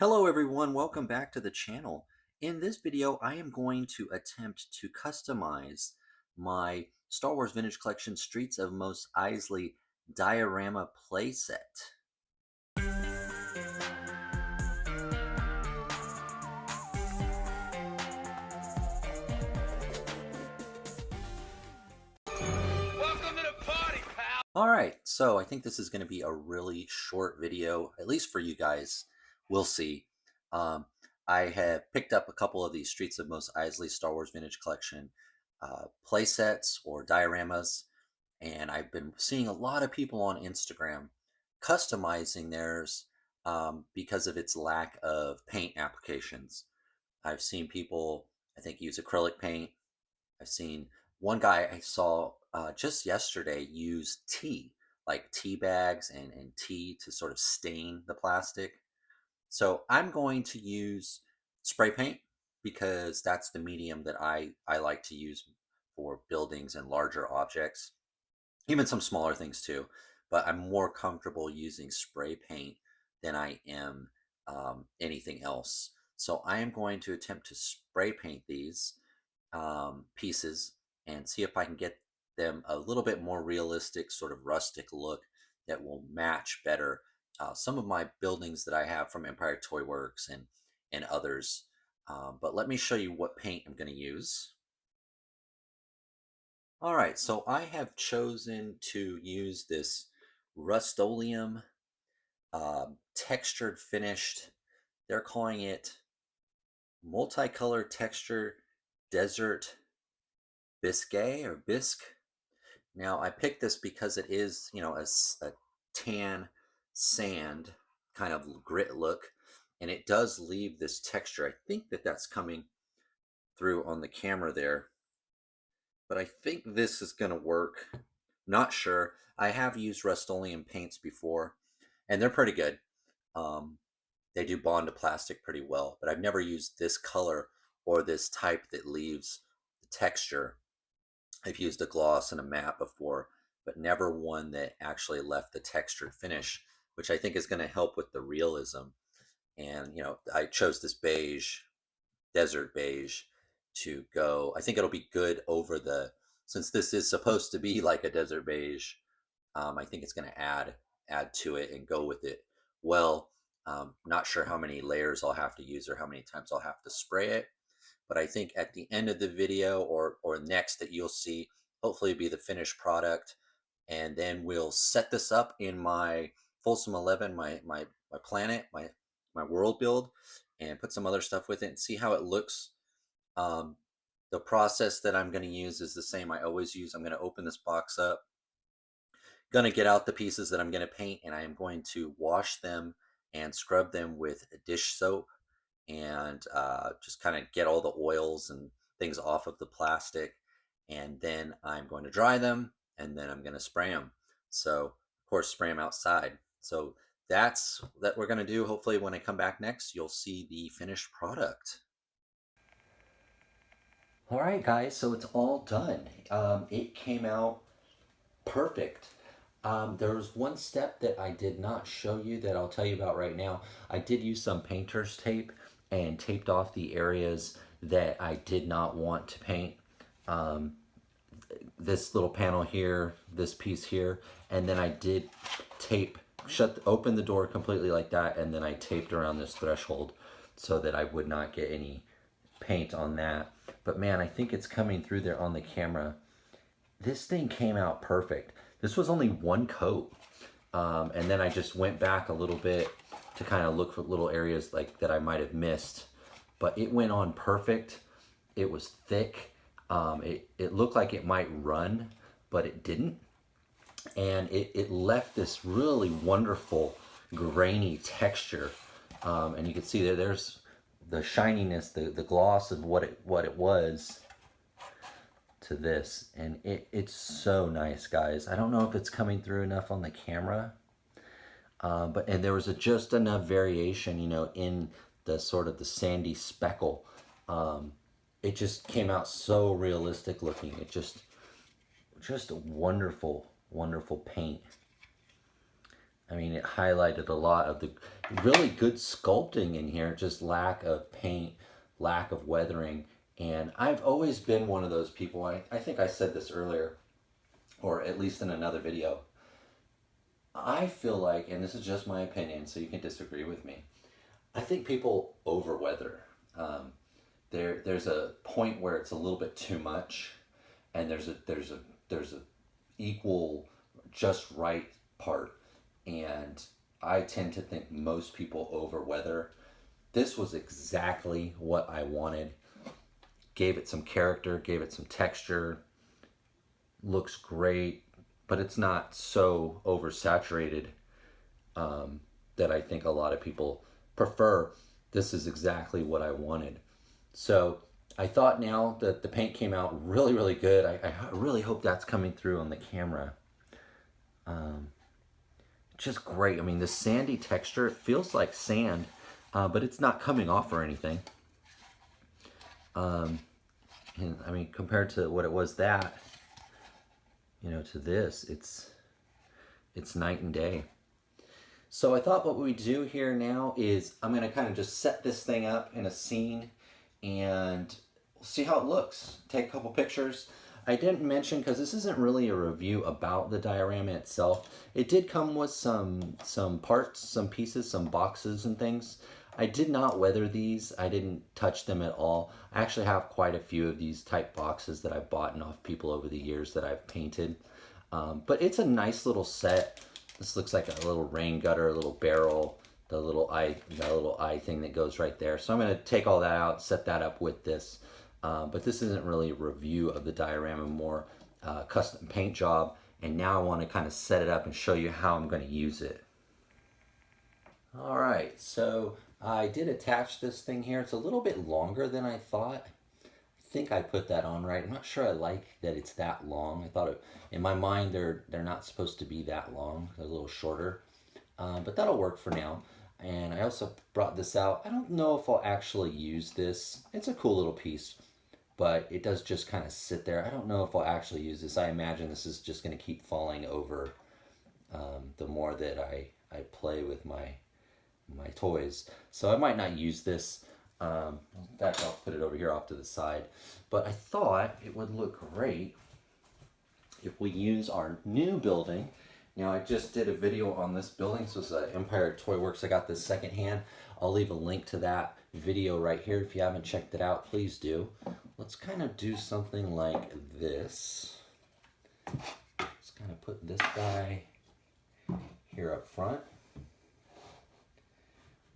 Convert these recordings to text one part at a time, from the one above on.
Hello everyone, welcome back to the channel. In this video, I am going to attempt to customize my Star Wars Vintage Collection Streets of Mos Eisley diorama playset. Welcome to the party, pal! Alright, so I think this is going to be a really short video, at least for you guys. We'll see. Um, I have picked up a couple of these Streets of Mos Eisley Star Wars Vintage Collection playsets or dioramas, and I've been seeing a lot of people on Instagram customizing theirs because of its lack of paint applications. I've seen people, I think, use acrylic paint. I've seen one guy I saw just yesterday use tea, like tea bags and tea to sort of stain the plastic. So I'm going to use spray paint because that's the medium that I like to use for buildings and larger objects, even some smaller things too. But I'm more comfortable using spray paint than I am anything else. So I am going to attempt to spray paint these pieces and see if I can get them a little bit more realistic, sort of rustic look that will match better some of my buildings that I have from Empire Toy Works and others. But let me show you what paint I'm going to use. All right, so I have chosen to use this Rust-Oleum textured finished. They're calling it multicolor texture desert bisque or bisque. Now I picked this because it is, a tan sand kind of grit look, and it does leave this texture. I think that that's coming through on the camera there, but I think this is going to work. Not sure. I have used Rust-Oleum paints before, and they're pretty good. They do bond to plastic pretty well, but I've never used this color or this type that leaves the texture. I've used a gloss and a matte before, but never one that actually left the textured finish, which I think is going to help with the realism. And, I chose this beige, desert beige, to go. I think it'll be good over since this is supposed to be like a desert beige, I think it's going to add to it and go with it well. Not sure how many layers I'll have to use or how many times I'll have to spray it, but I think at the end of the video or next that you'll see hopefully be the finished product, and then we'll set this up in my Folsom 11, my planet, my world build, and put some other stuff with it and see how it looks. The process that I'm going to use is the same I always use. I'm going to open this box up, going to get out the pieces that I'm going to paint, and I am going to wash them and scrub them with dish soap and just kind of get all the oils and things off of the plastic. And then I'm going to dry them, and then I'm going to spray them. So, of course, spray them outside. So that's that we're going to do. Hopefully when I come back next, you'll see the finished product. All right, guys, so it's all done. It came out perfect. There was one step that I did not show you that I'll tell you about right now. I did use some painter's tape and taped off the areas that I did not want to paint. This little panel here, this piece here, and then I did open the door completely like that, and then I taped around this threshold so that I would not get any paint on that. But man, I think it's coming through there on the camera. This thing came out perfect. This was only one coat. And then I just went back a little bit to kind of look for little areas like that I might have missed. But it went on perfect. It was thick. It looked like it might run, but it didn't. And it left this really wonderful grainy texture. And you can see there's the shininess, the gloss of what it was to this, and it's so nice, guys. I don't know if it's coming through enough on the camera, but there was just enough variation, in the sort of the sandy speckle. It just came out so realistic looking. It just a wonderful paint. I mean, it highlighted a lot of the really good sculpting in here, just lack of paint, lack of weathering. And I've always been one of those people, I think I said this earlier, or at least in another video. I feel like, and this is just my opinion, so you can disagree with me, I think people over weather. There's a point where it's a little bit too much, and there's a equal, just right part. And I tend to think most people over weather. This was exactly what I wanted. Gave it some character, gave it some texture. Looks great, but it's not so oversaturated that I think a lot of people prefer. This is exactly what I wanted. So I thought now that the paint came out really, really good. I really hope that's coming through on the camera. Just great. I mean, the sandy texture, it feels like sand, but it's not coming off or anything. And I mean, compared to what it was that, to this, it's night and day. So I thought what we do here now is I'm going to kind of just set this thing up in a scene and see how it looks. Take a couple pictures. I didn't mention, because this isn't really a review about the diorama itself. It did come with some parts, some pieces, some boxes and things. I did not weather these. I didn't touch them at all. I actually have quite a few of these type boxes that I've bought off people over the years that I've painted. But it's a nice little set. This looks like a little rain gutter, a little barrel, the little eye thing that goes right there. So I'm going to take all that out, set that up with this. But this isn't really a review of the diorama, more custom paint job. And now I want to kind of set it up and show you how I'm going to use it. All right, so I did attach this thing here. It's a little bit longer than I thought. I think I put that on right. I'm not sure I like that it's that long. I thought in my mind they're not supposed to be that long. They're a little shorter, but that'll work for now. And I also brought this out. I don't know if I'll actually use this. It's a cool little piece, but it does just kind of sit there. I don't know if I'll actually use this. I imagine this is just going to keep falling over the more that I play with my toys. So I might not use this. In fact, I'll put it over here off to the side. But I thought it would look great if we use our new building. Now, I just did a video on this building. So it's Empire Toy Works. I got this secondhand. I'll leave a link to that video right here. If you haven't checked it out, please do. Let's kind of do something like this. Let's kind of put this guy here up front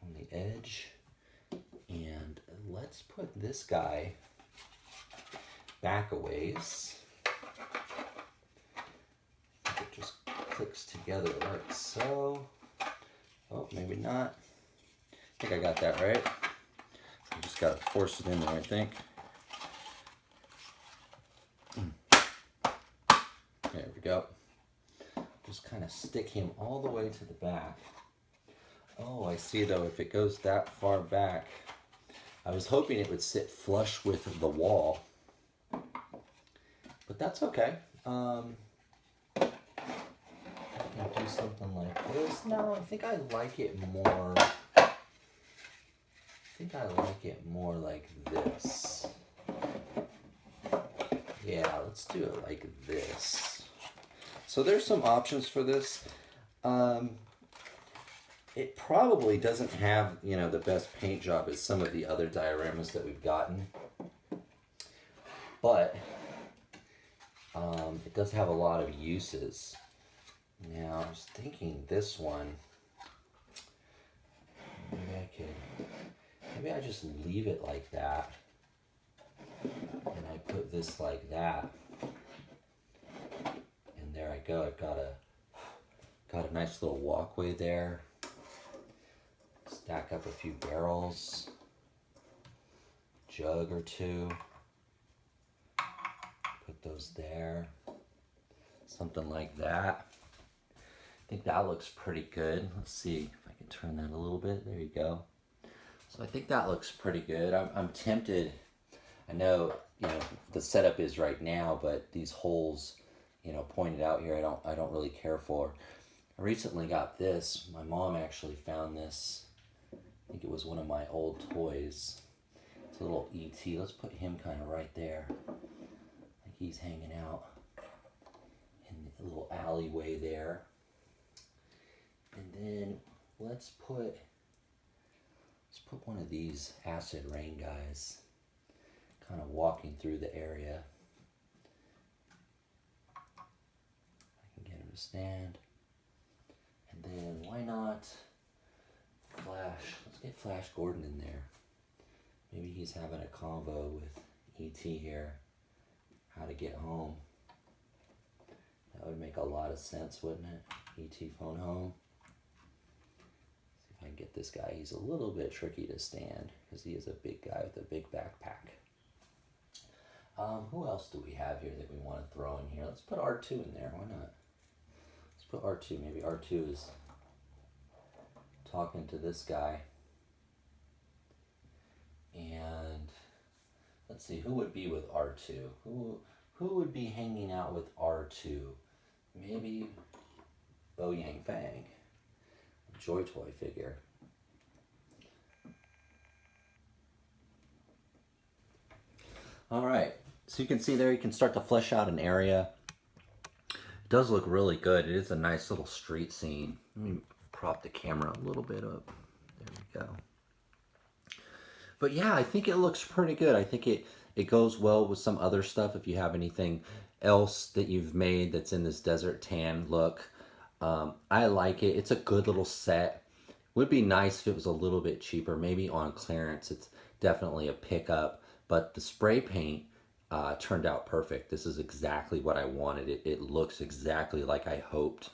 on the edge. And let's put this guy back a ways. It just clicks together like so. Oh, maybe not. I think I got that right. I just got to force it in there, I think. There we go. Just kind of stick him all the way to the back. Oh, I see though, if it goes that far back, I was hoping it would sit flush with the wall, but that's okay. I can do something like this. No, I think I like it more. I think I like it more like this. Yeah, let's do it like this. So there's some options for this. It probably doesn't have, the best paint job as some of the other dioramas that we've gotten. But it does have a lot of uses. Now, I was thinking this one, maybe I just leave it like that. And I put this like that. And there I go. I've got a nice little walkway there. Stack up a few barrels, jug or two, put those there, something like that. I think that looks pretty good. Let's see if I can turn that a little bit. There you go. So I think that looks pretty good. I'm tempted. I know, the setup is right now, but these holes, pointed out here, I don't really care for. I recently got this. My mom actually found this. I think it was one of my old toys. It's a little E.T. Let's put him kind of right there. Like he's hanging out in the little alleyway there. And then let's put one of these acid rain guys kind of walking through the area. I can get him to stand. And then why not Flash? Let's get Flash Gordon in there. Maybe he's having a convo with E.T. here. How to get home. That would make a lot of sense, wouldn't it? E.T. phone home. See if I can get this guy. He's a little bit tricky to stand because he is a big guy with a big backpack. Who else do we have here that we want to throw in here? Let's put R2 in there. Why not? Let's put R2. Maybe R2 is talking to this guy. And let's see, who would be with R2? Who would be hanging out with R2? Maybe Bo Yang Fang, a Joy Toy figure. All right, so you can see there, you can start to flesh out an area. It does look really good. It is a nice little street scene. Let me prop the camera a little bit up. There we go. But yeah, I think it looks pretty good. I think it goes well with some other stuff. If you have anything else that you've made that's in this desert tan look, I like it. It's a good little set. Would be nice if it was a little bit cheaper. Maybe on clearance, it's definitely a pickup. But the spray paint turned out perfect. This is exactly what I wanted. It looks exactly like I hoped.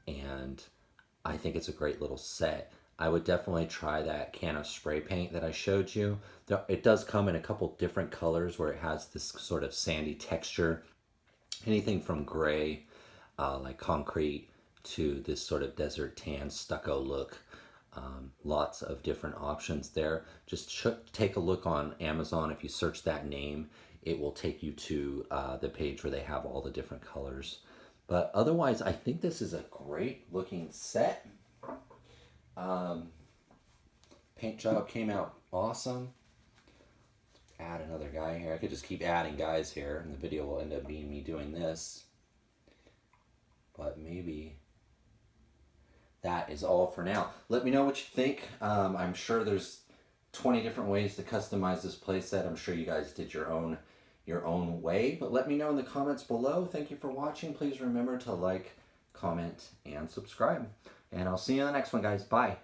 And I think it's a great little set. I would definitely try that can of spray paint that I showed you. It does come in a couple different colors where it has this sort of sandy texture. Anything from gray, like concrete, to this sort of desert tan stucco look. Lots of different options there. Just take a look on Amazon. If you search that name, it will take you to the page where they have all the different colors. But otherwise, I think this is a great looking set. Paint job came out awesome. Add another guy here. I could just keep adding guys here, and the video will end up being me doing this. But maybe that is all for now. Let me know what you think. I'm sure there's 20 different ways to customize this playset. I'm sure you guys did your own way, but let me know in the comments below. Thank you for watching. Please remember to like, comment, and subscribe. And I'll see you in the next one, guys. Bye.